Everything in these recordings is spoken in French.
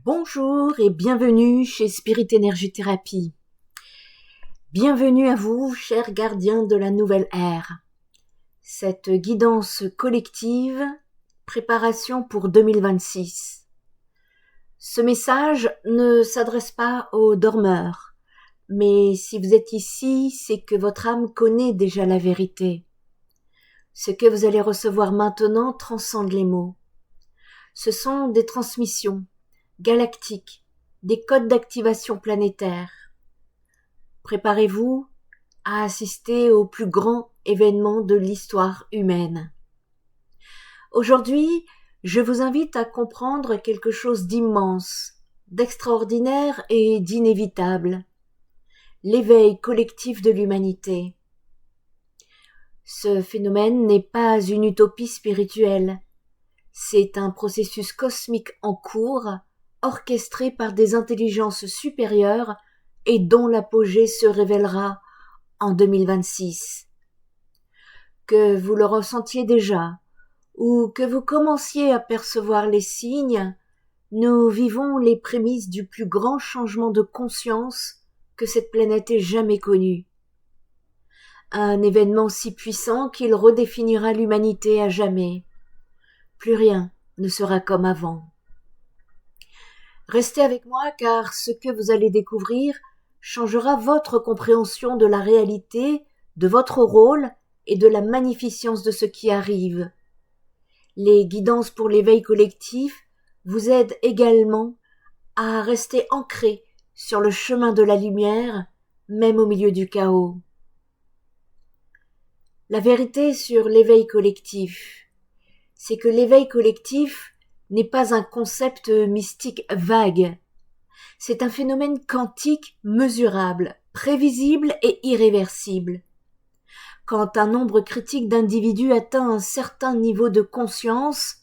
Bonjour et bienvenue chez Spirit Energy Therapy. Bienvenue à vous, chers gardiens de la nouvelle ère. Cette guidance collective, préparation pour 2026. Ce message ne s'adresse pas aux dormeurs, mais si vous êtes ici, c'est que votre âme connaît déjà la vérité. Ce que vous allez recevoir maintenant transcende les mots. Ce sont des transmissions galactiques, des codes d'activation planétaire. Préparez-vous à assister au plus grand événement de l'histoire humaine. Aujourd'hui, je vous invite à comprendre quelque chose d'immense, d'extraordinaire et d'inévitable. L'éveil collectif de l'humanité. Ce phénomène n'est pas une utopie spirituelle. C'est un processus cosmique en cours, orchestré par des intelligences supérieures et dont l'apogée se révélera en 2026. Que vous le ressentiez déjà, ou que vous commenciez à percevoir les signes, nous vivons les prémices du plus grand changement de conscience que cette planète ait jamais connu. Un événement si puissant qu'il redéfinira l'humanité à jamais. Plus rien ne sera comme avant. Restez avec moi car ce que vous allez découvrir changera votre compréhension de la réalité, de votre rôle et de la magnificence de ce qui arrive. Les guidances pour l'éveil collectif vous aident également à rester ancré sur le chemin de la lumière, même au milieu du chaos. La vérité sur l'éveil collectif, c'est que l'éveil collectif n'est pas un concept mystique vague. C'est un phénomène quantique mesurable, prévisible et irréversible. Quand un nombre critique d'individus atteint un certain niveau de conscience,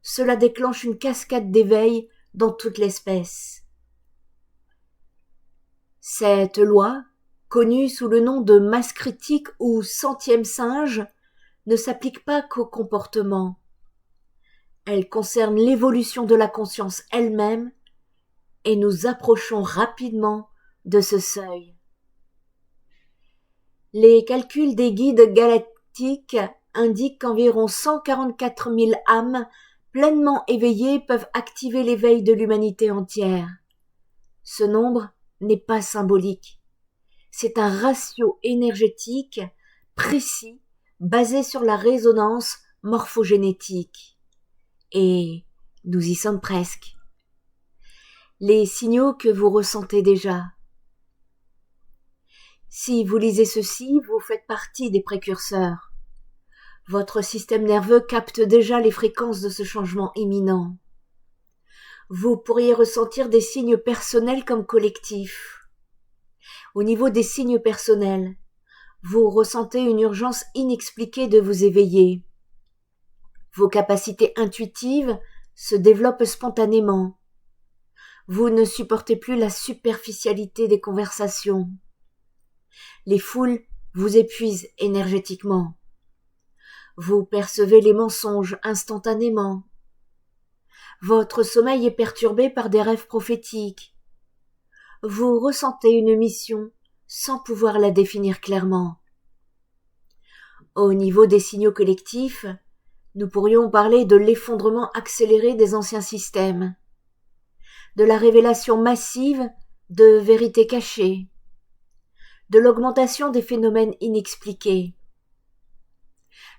cela déclenche une cascade d'éveil dans toute l'espèce. Cette loi, connue sous le nom de masse critique ou centième singe, ne s'applique pas qu'au comportement. Elle concerne l'évolution de la conscience elle-même et nous approchons rapidement de ce seuil. Les calculs des guides galactiques indiquent qu'environ 144 000 âmes pleinement éveillées peuvent activer l'éveil de l'humanité entière. Ce nombre n'est pas symbolique. C'est un ratio énergétique précis basé sur la résonance morphogénétique. Et nous y sommes presque. Les signaux que vous ressentez déjà. Si vous lisez ceci, vous faites partie des précurseurs. Votre système nerveux capte déjà les fréquences de ce changement imminent. Vous pourriez ressentir des signes personnels comme collectifs. Au niveau des signes personnels, vous ressentez une urgence inexpliquée de vous éveiller. Vos capacités intuitives se développent spontanément. Vous ne supportez plus la superficialité des conversations. Les foules vous épuisent énergétiquement. Vous percevez les mensonges instantanément. Votre sommeil est perturbé par des rêves prophétiques. Vous ressentez une mission sans pouvoir la définir clairement. Au niveau des signaux collectifs, nous pourrions parler de l'effondrement accéléré des anciens systèmes, de la révélation massive de vérités cachées, de l'augmentation des phénomènes inexpliqués,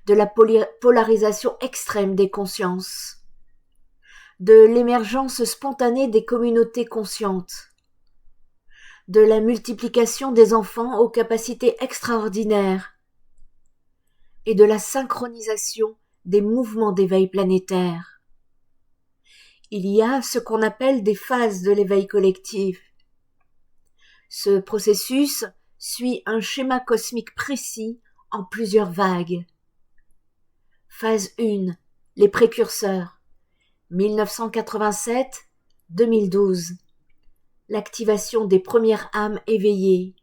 de la polarisation extrême des consciences, de l'émergence spontanée des communautés conscientes, de la multiplication des enfants aux capacités extraordinaires et de la synchronisation des mouvements d'éveil planétaire. Il y a ce qu'on appelle des phases de l'éveil collectif. Ce processus suit un schéma cosmique précis en plusieurs vagues. Phase 1, les précurseurs, 1987-2012. L'activation des premières âmes éveillées,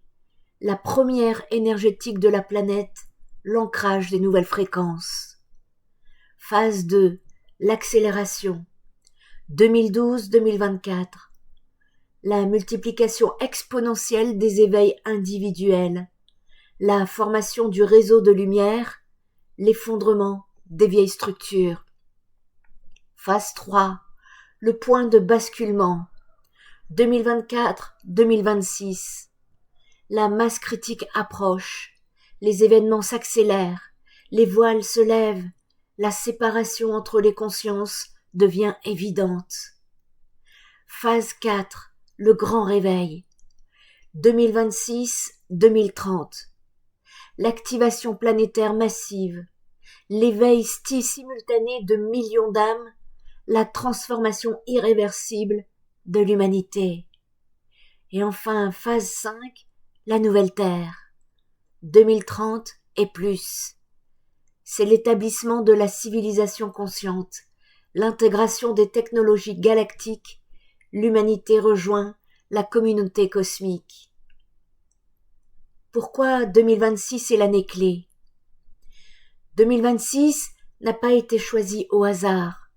la première énergétique de la planète, l'ancrage des nouvelles fréquences. Phase 2, l'accélération, 2012-2024. la multiplication exponentielle des éveils individuels, la formation du réseau de lumière, l'effondrement des vieilles structures. Phase 3, le point de basculement, 2024-2026. La masse critique approche, les événements s'accélèrent, les voiles se lèvent, la séparation entre les consciences devient évidente. Phase 4, le grand réveil, 2026-2030. L'activation planétaire massive, l'éveil simultané de millions d'âmes, la transformation irréversible de l'humanité. Et enfin, phase 5, la nouvelle Terre, 2030 et plus. C'est l'établissement de la civilisation consciente, l'intégration des technologies galactiques, l'humanité rejoint la communauté cosmique. Pourquoi 2026 est l'année clé ? 2026 n'a pas été choisi au hasard.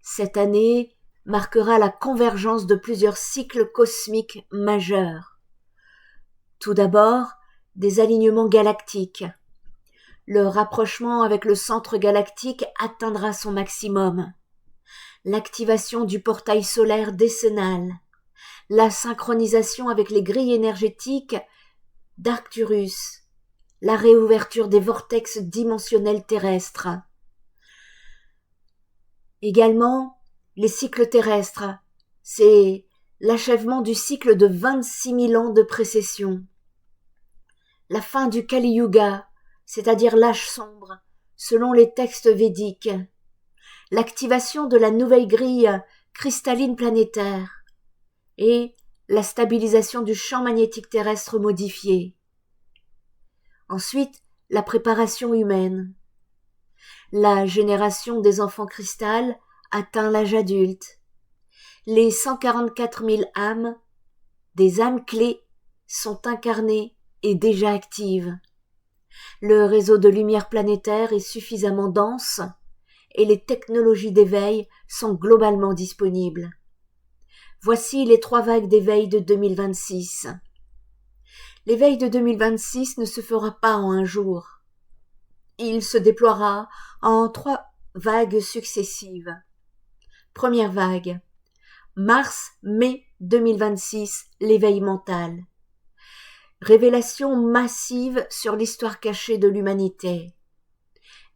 Cette année marquera la convergence de plusieurs cycles cosmiques majeurs. Tout d'abord, des alignements galactiques. Le rapprochement avec le centre galactique atteindra son maximum. L'activation du portail solaire décennal. La synchronisation avec les grilles énergétiques d'Arcturus, la réouverture des vortex dimensionnels terrestres. Également, les cycles terrestres, c'est l'achèvement du cycle de 26 000 ans de précession. La fin du Kali Yuga, c'est-à-dire l'âge sombre, selon les textes védiques. L'activation de la nouvelle grille cristalline planétaire. Et la stabilisation du champ magnétique terrestre modifié. Ensuite, la préparation humaine. La génération des enfants cristal atteint l'âge adulte. Les 144 000 âmes, des âmes clés, sont incarnées et déjà actives. Le réseau de lumière planétaire est suffisamment dense et les technologies d'éveil sont globalement disponibles. Voici les 3 vagues d'éveil de 2026. L'éveil de 2026 ne se fera pas en un jour. Il se déploiera en 3 vagues successives. Première vague. Mars-mai 2026, l'éveil mental. Révélation massive sur l'histoire cachée de l'humanité.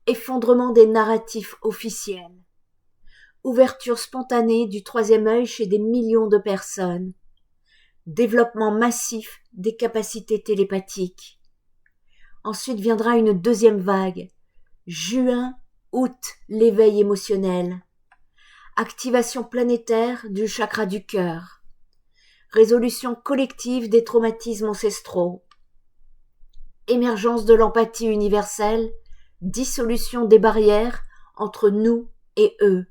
Effondrement des narratifs officiels. Ouverture spontanée du troisième œil chez des millions de personnes. Développement massif des capacités télépathiques. Ensuite viendra une deuxième vague. Juin-août, l'éveil émotionnel. Activation planétaire du chakra du cœur. Résolution collective des traumatismes ancestraux. Émergence de l'empathie universelle. Dissolution des barrières entre nous et eux.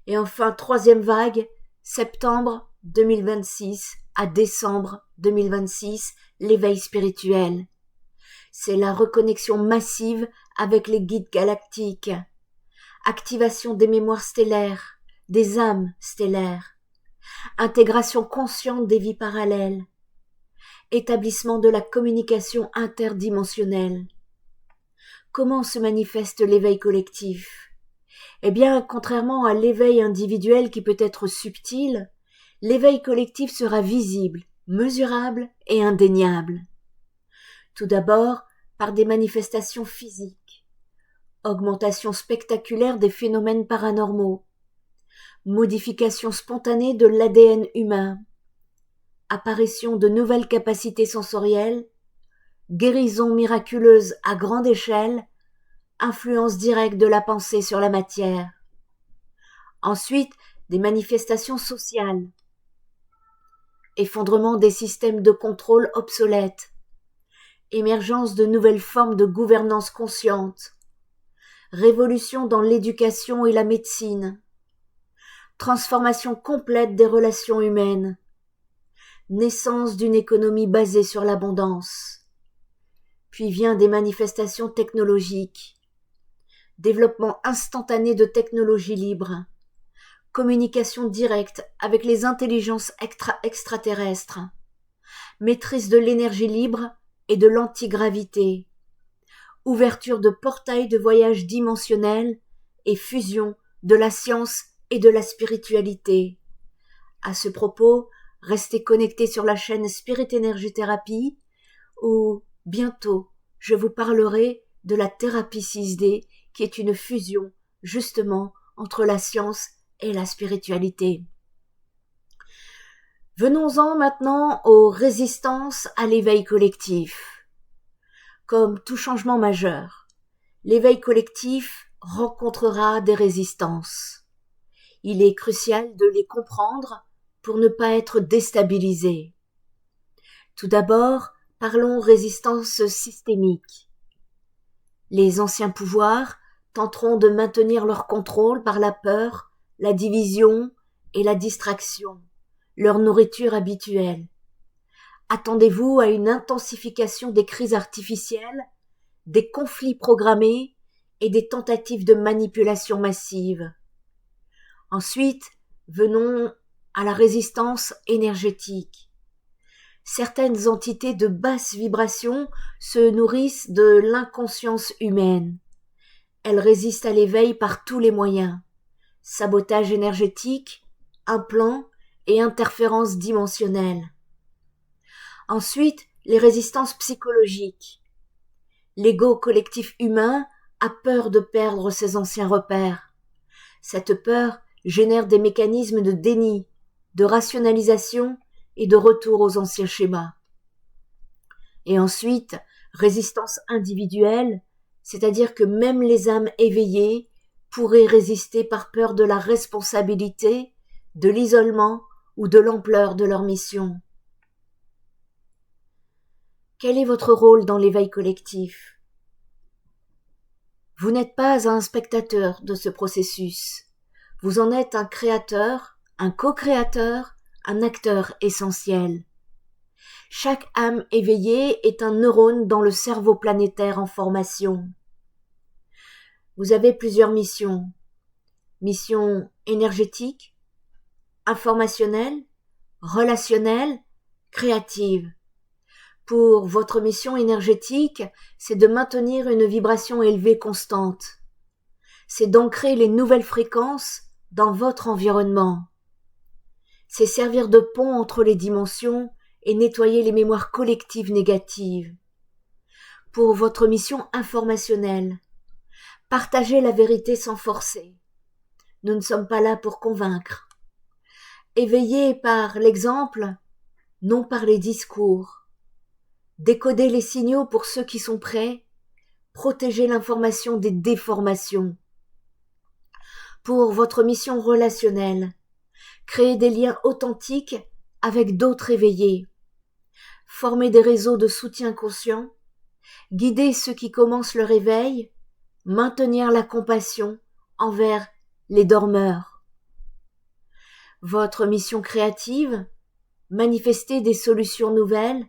Et enfin, troisième vague, septembre 2026 à décembre 2026, l'éveil spirituel. C'est la reconnexion massive avec les guides galactiques. Activation des mémoires stellaires, des âmes stellaires. Intégration consciente des vies parallèles. Établissement de la communication interdimensionnelle. Comment se manifeste l'éveil collectif ? Eh bien, contrairement à l'éveil individuel qui peut être subtil, l'éveil collectif sera visible, mesurable et indéniable. Tout d'abord, par des manifestations physiques. Augmentation spectaculaire des phénomènes paranormaux. Modification spontanée de l'ADN humain. Apparition de nouvelles capacités sensorielles. Guérison miraculeuse à grande échelle. Influence directe de la pensée sur la matière. Ensuite, des manifestations sociales. Effondrement des systèmes de contrôle obsolètes. Émergence de nouvelles formes de gouvernance consciente. Révolution dans l'éducation et la médecine. Transformation complète des relations humaines. Naissance d'une économie basée sur l'abondance. Puis vient des manifestations technologiques. Développement instantané de technologies libres. communication directe avec les intelligences extraterrestres, maîtrise de l'énergie libre et de l'antigravité, ouverture de portails de voyage dimensionnels et fusion de la science et de la spiritualité. À ce propos, restez connectés sur la chaîne Spirit Energy Therapy où bientôt je vous parlerai de la thérapie 6D qui est une fusion justement entre la science et la spiritualité. Venons-en maintenant aux résistances à l'éveil collectif. Comme tout changement majeur, l'éveil collectif rencontrera des résistances. Il est crucial de les comprendre pour ne pas être déstabilisé. Tout d'abord, parlons résistance systémique. Les anciens pouvoirs tenteront de maintenir leur contrôle par la peur, la division et la distraction, leur nourriture habituelle. Attendez-vous à une intensification des crises artificielles, des conflits programmés et des tentatives de manipulation massive. Ensuite, venons à la résistance énergétique. Certaines entités de basse vibration se nourrissent de l'inconscience humaine. Elles résistent à l'éveil par tous les moyens. Sabotage énergétique, implants et interférences dimensionnelles. Ensuite, les résistances psychologiques. L'ego collectif humain a peur de perdre ses anciens repères. Cette peur génère des mécanismes de déni, de rationalisation et de retour aux anciens schémas. Et ensuite, résistance individuelle, c'est-à-dire que même les âmes éveillées pourraient résister par peur de la responsabilité, de l'isolement ou de l'ampleur de leur mission. Quel est votre rôle dans l'éveil collectif ? Vous n'êtes pas un spectateur de ce processus. Vous en êtes un créateur, un co-créateur, un acteur essentiel. Chaque âme éveillée est un neurone dans le cerveau planétaire en formation. Vous avez plusieurs missions. Mission énergétique, informationnelle, relationnelle, créative. Pour votre mission énergétique, c'est de maintenir une vibration élevée constante. C'est d'ancrer les nouvelles fréquences dans votre environnement. C'est servir de pont entre les dimensions et nettoyer les mémoires collectives négatives. Pour votre mission informationnelle, partagez la vérité sans forcer. Nous ne sommes pas là pour convaincre. Éveillez par l'exemple, non par les discours. Décodez les signaux pour ceux qui sont prêts. Protégez l'information des déformations. Pour votre mission relationnelle, créez des liens authentiques avec d'autres éveillés. Formez des réseaux de soutien conscient. Guidez ceux qui commencent leur éveil. Maintenir la compassion envers les dormeurs. Votre mission créative, manifester des solutions nouvelles,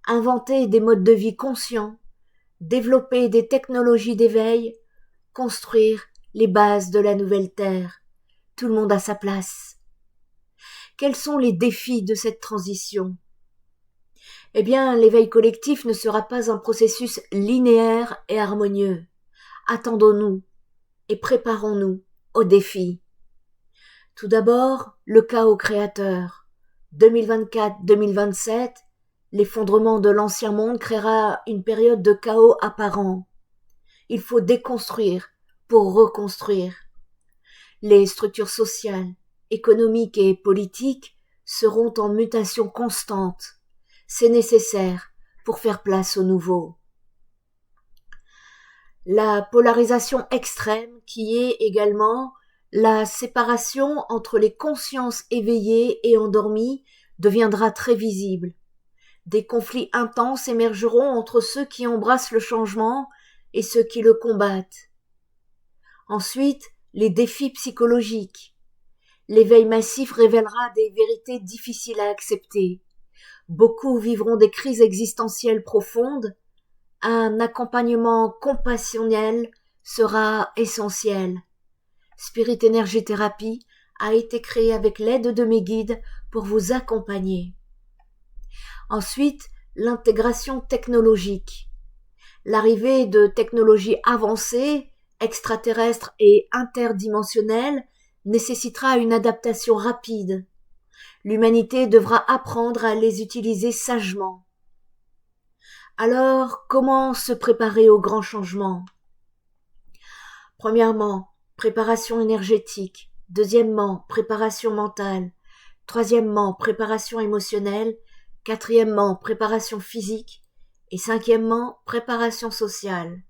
inventer des modes de vie conscients, développer des technologies d'éveil, construire les bases de la nouvelle Terre. Tout le monde a sa place. Quels sont les défis de cette transition ? Eh bien, l'éveil collectif ne sera pas un processus linéaire et harmonieux. Attendons-nous et préparons-nous aux défis. Tout d'abord, le chaos créateur. 2024-2027, l'effondrement de l'ancien monde créera une période de chaos apparent. Il faut déconstruire pour reconstruire. Les structures sociales, économiques et politiques seront en mutation constante. C'est nécessaire pour faire place au nouveau. La polarisation extrême qui est également la séparation entre les consciences éveillées et endormies deviendra très visible. Des conflits intenses émergeront entre ceux qui embrassent le changement et ceux qui le combattent. Ensuite, les défis psychologiques. L'éveil massif révélera des vérités difficiles à accepter. Beaucoup vivront des crises existentielles profondes. Un accompagnement compassionnel sera essentiel. Spirit Energy Therapy a été créé avec l'aide de mes guides pour vous accompagner. Ensuite, l'intégration technologique. L'arrivée de technologies avancées, extraterrestres et interdimensionnelles nécessitera une adaptation rapide. L'humanité devra apprendre à les utiliser sagement. Alors, comment se préparer aux grands changements? Premièrement, préparation énergétique. Deuxièmement, préparation mentale. Troisièmement, préparation émotionnelle. Quatrièmement, préparation physique. Et cinquièmement, préparation sociale.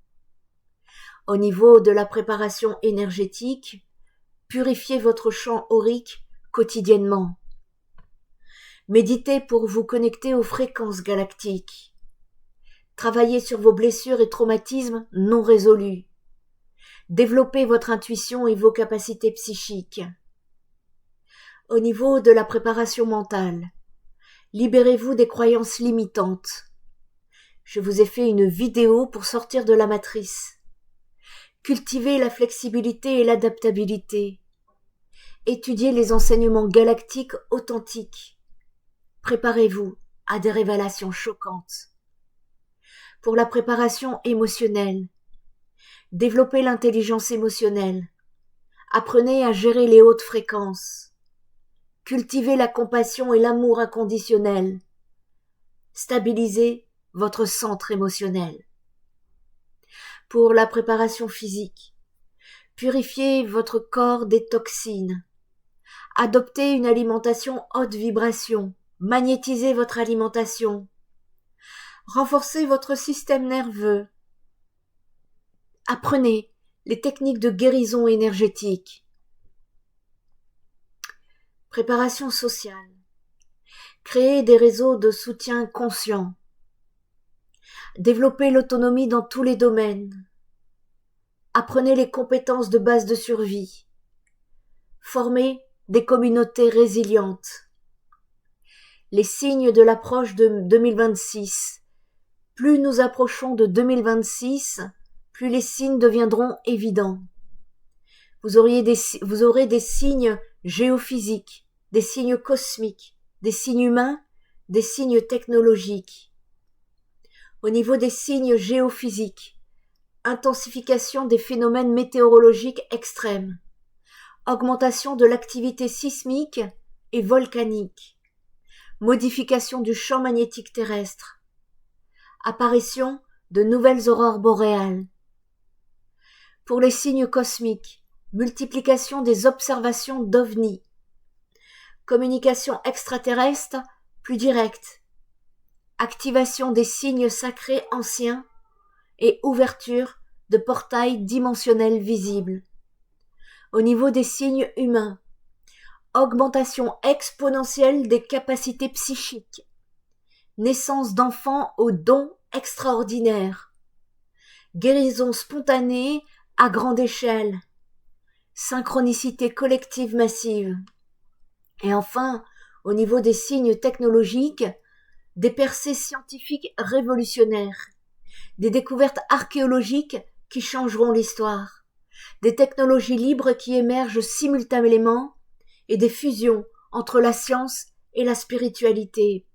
Au niveau de la préparation énergétique, purifiez votre champ aurique quotidiennement. Méditez pour vous connecter aux fréquences galactiques. Travaillez sur vos blessures et traumatismes non résolus. Développez votre intuition et vos capacités psychiques. Au niveau de la préparation mentale, libérez-vous des croyances limitantes. Je vous ai fait une vidéo pour sortir de la matrice. Cultivez la flexibilité et l'adaptabilité. Étudiez les enseignements galactiques authentiques. Préparez-vous à des révélations choquantes. Pour la préparation émotionnelle, développez l'intelligence émotionnelle. Apprenez à gérer les hautes fréquences. Cultivez la compassion et l'amour inconditionnel. Stabilisez votre centre émotionnel. Pour la préparation physique, purifiez votre corps des toxines. Adoptez une alimentation haute vibration. Magnétisez votre alimentation. Renforcez votre système nerveux. Apprenez les techniques de guérison énergétique. Préparation sociale. Créez des réseaux de soutien conscients. Développez l'autonomie dans tous les domaines. Apprenez les compétences de base de survie. Formez des communautés résilientes. Les signes de l'approche de 2026. Plus nous approchons de 2026, plus les signes deviendront évidents. Vous aurez des signes géophysiques, des signes cosmiques, des signes humains, des signes technologiques. Au niveau des signes géophysiques, intensification des phénomènes météorologiques extrêmes, augmentation de l'activité sismique et volcanique, modification du champ magnétique terrestre, apparition de nouvelles aurores boréales. Pour les signes cosmiques, multiplication des observations d'OVNI, communication extraterrestre plus directe, activation des signes sacrés anciens et ouverture de portails dimensionnels visibles. Au niveau des signes humains, augmentation exponentielle des capacités psychiques, naissance d'enfants aux dons extraordinaires, guérison spontanée à grande échelle, synchronicité collective massive. Et enfin, au niveau des signes technologiques, des percées scientifiques révolutionnaires, des découvertes archéologiques qui changeront l'histoire, des technologies libres qui émergent simultanément et des fusions entre la science et la spiritualité.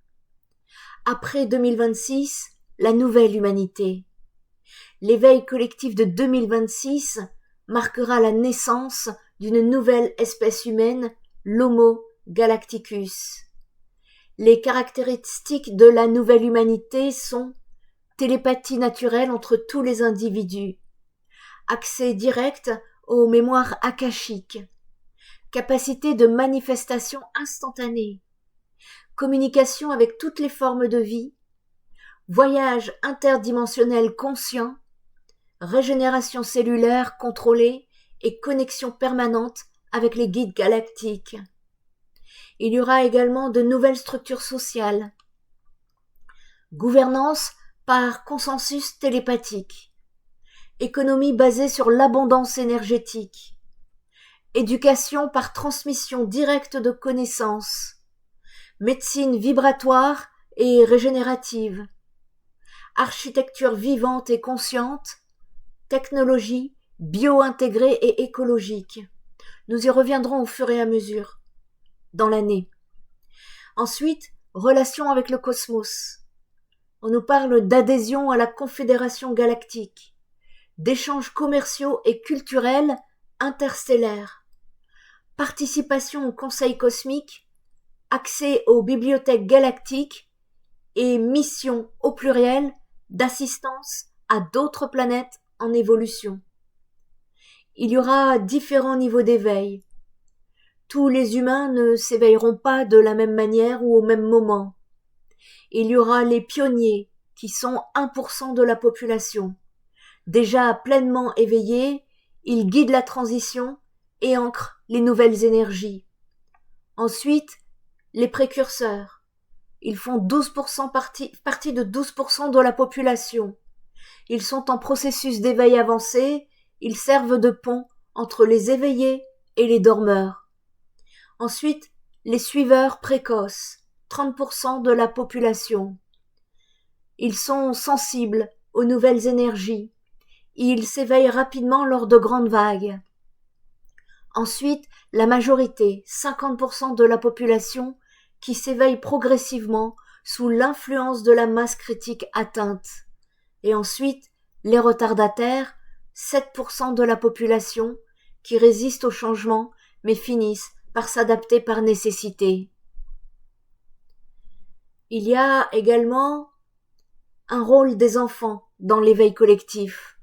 Après 2026, la nouvelle humanité. L'éveil collectif de 2026 marquera la naissance d'une nouvelle espèce humaine, l'Homo galacticus. Les caractéristiques de la nouvelle humanité sont télépathie naturelle entre tous les individus, accès direct aux mémoires akashiques, capacité de manifestation instantanée, communication avec toutes les formes de vie, voyage interdimensionnel conscient, régénération cellulaire contrôlée et connexion permanente avec les guides galactiques. Il y aura également de nouvelles structures sociales. Gouvernance par consensus télépathique. Économie basée sur l'abondance énergétique. Éducation par transmission directe de connaissances. Médecine vibratoire et régénérative. Architecture vivante et consciente. Technologie bio-intégrée et écologique. Nous y reviendrons au fur et à mesure, dans l'année. Ensuite, relation avec le cosmos. On nous parle d'adhésion à la Confédération galactique, d'échanges commerciaux et culturels interstellaires, participation au Conseil cosmique, accès aux bibliothèques galactiques et mission au pluriel d'assistance à d'autres planètes en évolution. Il y aura différents niveaux d'éveil. Tous les humains ne s'éveilleront pas de la même manière ou au même moment. Il y aura les pionniers, qui sont 1% de la population. Déjà pleinement éveillés, ils guident la transition et ancrent les nouvelles énergies. Ensuite, les précurseurs. Ils font 12% partie de 12% de la population. Ils sont en processus d'éveil avancé, ils servent de pont entre les éveillés et les dormeurs. Ensuite, les suiveurs précoces, 30% de la population. Ils sont sensibles aux nouvelles énergies. Ils s'éveillent rapidement lors de grandes vagues. Ensuite, la majorité, 50% de la population, qui s'éveille progressivement sous l'influence de la masse critique atteinte. Et ensuite, les retardataires, 7% de la population, qui résistent au changement mais finissent par s'adapter par nécessité. Il y a également un rôle des enfants dans l'éveil collectif.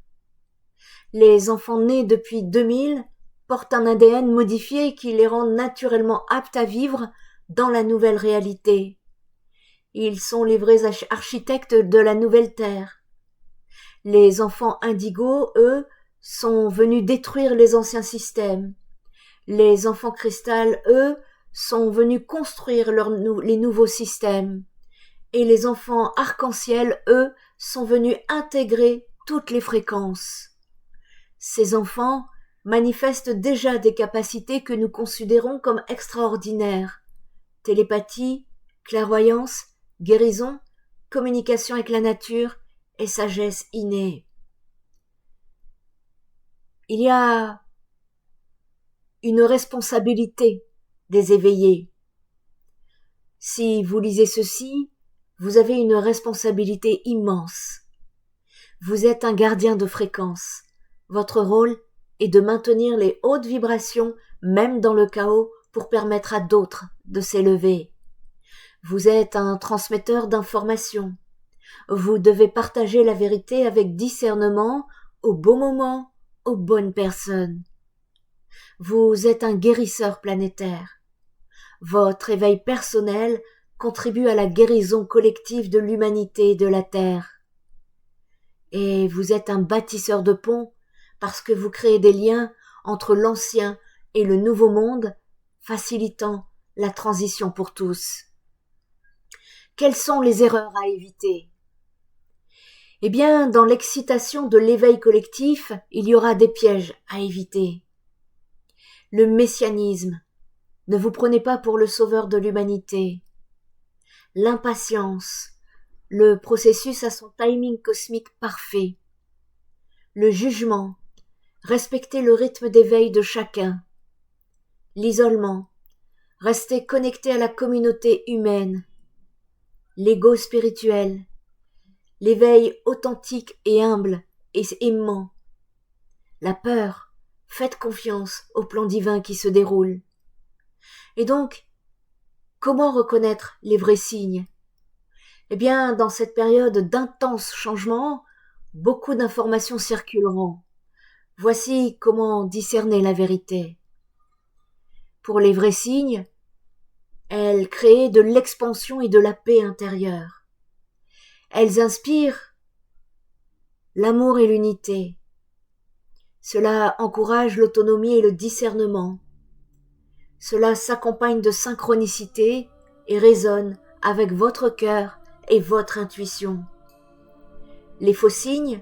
Les enfants nés depuis 2000 portent un ADN modifié qui les rend naturellement aptes à vivre dans la nouvelle réalité. Ils sont les vrais architectes de la nouvelle Terre. Les enfants indigos, eux, sont venus détruire les anciens systèmes. Les enfants cristal, eux, sont venus construire les nouveaux systèmes. Et les enfants arc-en-ciel, eux, sont venus intégrer toutes les fréquences. Ces enfants manifestent déjà des capacités que nous considérons comme extraordinaires. Télépathie, clairvoyance, guérison, communication avec la nature et sagesse innée. Il y a une responsabilité des éveillés. Si vous lisez ceci, vous avez une responsabilité immense. Vous êtes un gardien de fréquence. Votre rôle est de maintenir les hautes vibrations, même dans le chaos, pour permettre à d'autres de s'élever. Vous êtes un transmetteur d'informations. Vous devez partager la vérité avec discernement, au bon moment, aux bonnes personnes. Vous êtes un guérisseur planétaire. Votre éveil personnel contribue à la guérison collective de l'humanité et de la Terre. Et vous êtes un bâtisseur de ponts parce que vous créez des liens entre l'ancien et le nouveau monde, facilitant la transition pour tous. Quelles sont les erreurs à éviter ? Eh bien, dans l'excitation de l'éveil collectif, il y aura des pièges à éviter. Le messianisme. Ne vous prenez pas pour le sauveur de l'humanité. L'impatience. Le processus a son timing cosmique parfait. Le jugement. Respectez le rythme d'éveil de chacun. L'isolement. Restez connecté à la communauté humaine. L'ego spirituel. L'éveil authentique et humble et aimant. La peur. Faites confiance au plan divin qui se déroule. Et donc, comment reconnaître les vrais signes ? Eh bien, dans cette période d'intenses changements, beaucoup d'informations circuleront. Voici comment discerner la vérité. Pour les vrais signes, elles créent de l'expansion et de la paix intérieure. Elles inspirent l'amour et l'unité. Cela encourage l'autonomie et le discernement. Cela s'accompagne de synchronicité et résonne avec votre cœur et votre intuition. Les faux signes,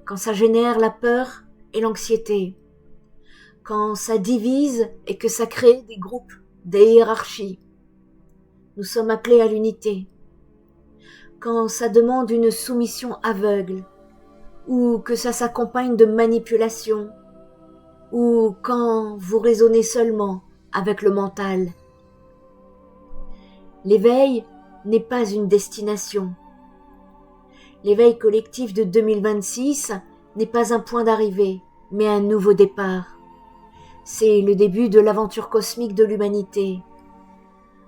quand ça génère la peur et l'anxiété, quand ça divise et que ça crée des groupes, des hiérarchies. Nous sommes appelés à l'unité. Quand ça demande une soumission aveugle, ou que ça s'accompagne de manipulation, ou quand vous raisonnez seulement avec le mental. L'éveil n'est pas une destination. L'éveil collectif de 2026 n'est pas un point d'arrivée, mais un nouveau départ. C'est le début de l'aventure cosmique de l'humanité.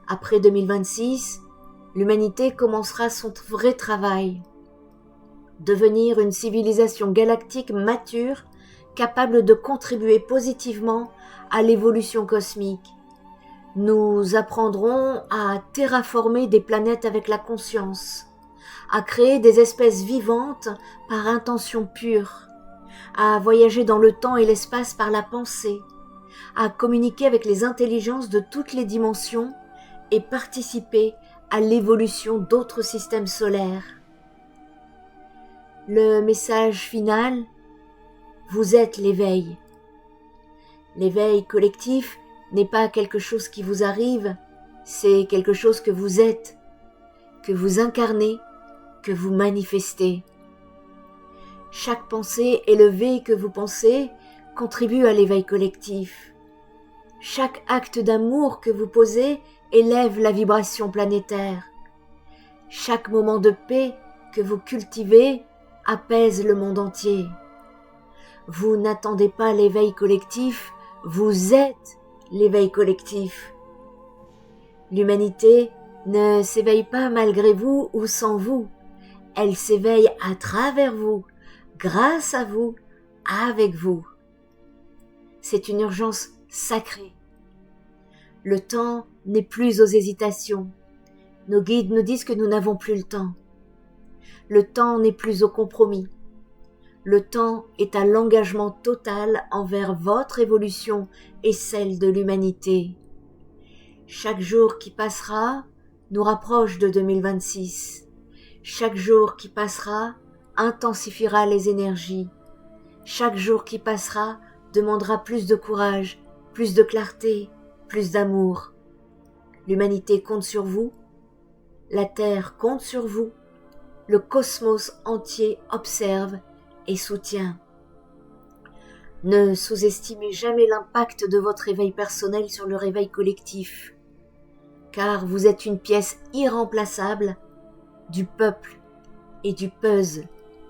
Après 2026, l'humanité commencera son vrai travail. Devenir une civilisation galactique mature, capable de contribuer positivement à l'évolution cosmique. Nous apprendrons à terraformer des planètes avec la conscience, à créer des espèces vivantes par intention pure, à voyager dans le temps et l'espace par la pensée, à communiquer avec les intelligences de toutes les dimensions et participer à l'évolution d'autres systèmes solaires. Le message final, vous êtes l'éveil. L'éveil collectif n'est pas quelque chose qui vous arrive, c'est quelque chose que vous êtes, que vous incarnez, que vous manifestez. Chaque pensée élevée que vous pensez contribue à l'éveil collectif. Chaque acte d'amour que vous posez élève la vibration planétaire. Chaque moment de paix que vous cultivez apaise le monde entier. Vous n'attendez pas l'éveil collectif, vous êtes l'éveil collectif. L'humanité ne s'éveille pas malgré vous ou sans vous. Elle s'éveille à travers vous, grâce à vous, avec vous. C'est une urgence sacrée. Le temps n'est plus aux hésitations. Nos guides nous disent que nous n'avons plus le temps. Le temps n'est plus au compromis. Le temps est à l'engagement total envers votre évolution et celle de l'humanité. Chaque jour qui passera nous rapproche de 2026. Chaque jour qui passera intensifiera les énergies. Chaque jour qui passera demandera plus de courage, plus de clarté, plus d'amour. L'humanité compte sur vous, la Terre compte sur vous, le cosmos entier observe et soutient. Ne sous-estimez jamais l'impact de votre éveil personnel sur le réveil collectif, car vous êtes une pièce irremplaçable du peuple et du puzzle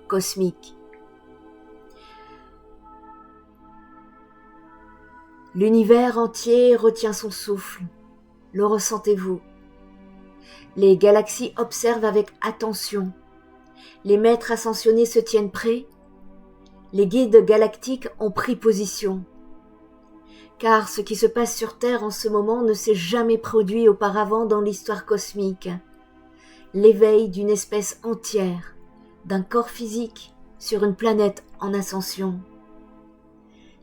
cosmique. L'univers entier retient son souffle. Le ressentez-vous? Les galaxies observent avec attention. Les maîtres ascensionnés se tiennent prêts. Les guides galactiques ont pris position. Car ce qui se passe sur Terre en ce moment ne s'est jamais produit auparavant dans l'histoire cosmique. L'éveil d'une espèce entière, d'un corps physique sur une planète en ascension.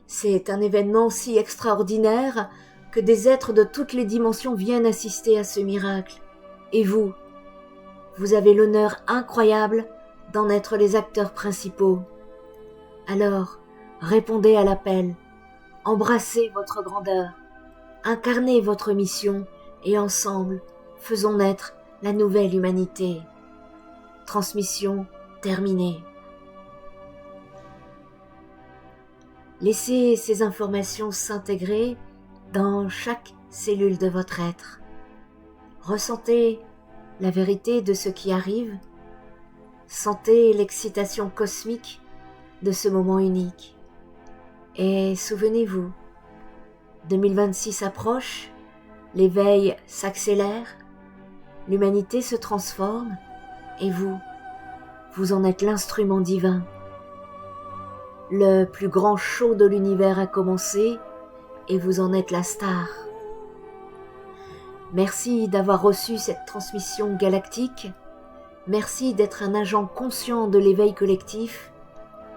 C'est un événement si extraordinaire que des êtres de toutes les dimensions viennent assister à ce miracle. Et vous avez l'honneur incroyable d'en être les acteurs principaux. Alors, répondez à l'appel, embrassez votre grandeur, incarnez votre mission et ensemble, faisons naître la nouvelle humanité. Transmission terminée. Laissez ces informations s'intégrer dans chaque cellule de votre être. Ressentez la vérité de ce qui arrive. Sentez l'excitation cosmique de ce moment unique. Et souvenez-vous, 2026 approche, l'éveil s'accélère, l'humanité se transforme et vous en êtes l'instrument divin. Le plus grand show de l'univers a commencé et vous en êtes la star. Merci d'avoir reçu cette transmission galactique. Merci d'être un agent conscient de l'éveil collectif.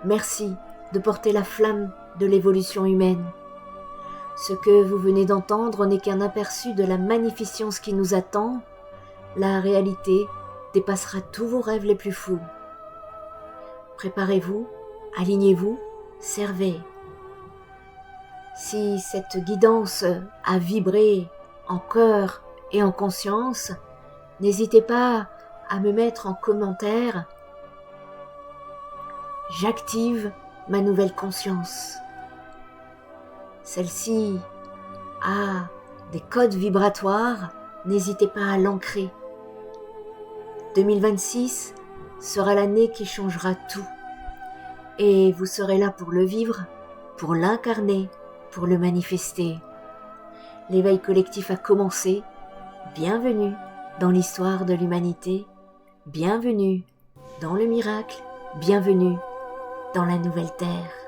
Merci de porter la flamme de l'évolution humaine. Ce que vous venez d'entendre n'est qu'un aperçu de la magnificence qui nous attend. La réalité dépassera tous vos rêves les plus fous. Préparez-vous, alignez-vous, servez. Si cette guidance a vibré en cœur et en conscience, n'hésitez pas à me mettre en commentaire « J'active ma nouvelle conscience ». Celle-ci a des codes vibratoires, n'hésitez pas à l'ancrer. 2026 sera l'année qui changera tout. Et vous serez là pour le vivre, pour l'incarner, pour le manifester. L'éveil collectif a commencé. Bienvenue dans l'histoire de l'humanité. Bienvenue dans le miracle. Bienvenue dans la nouvelle terre.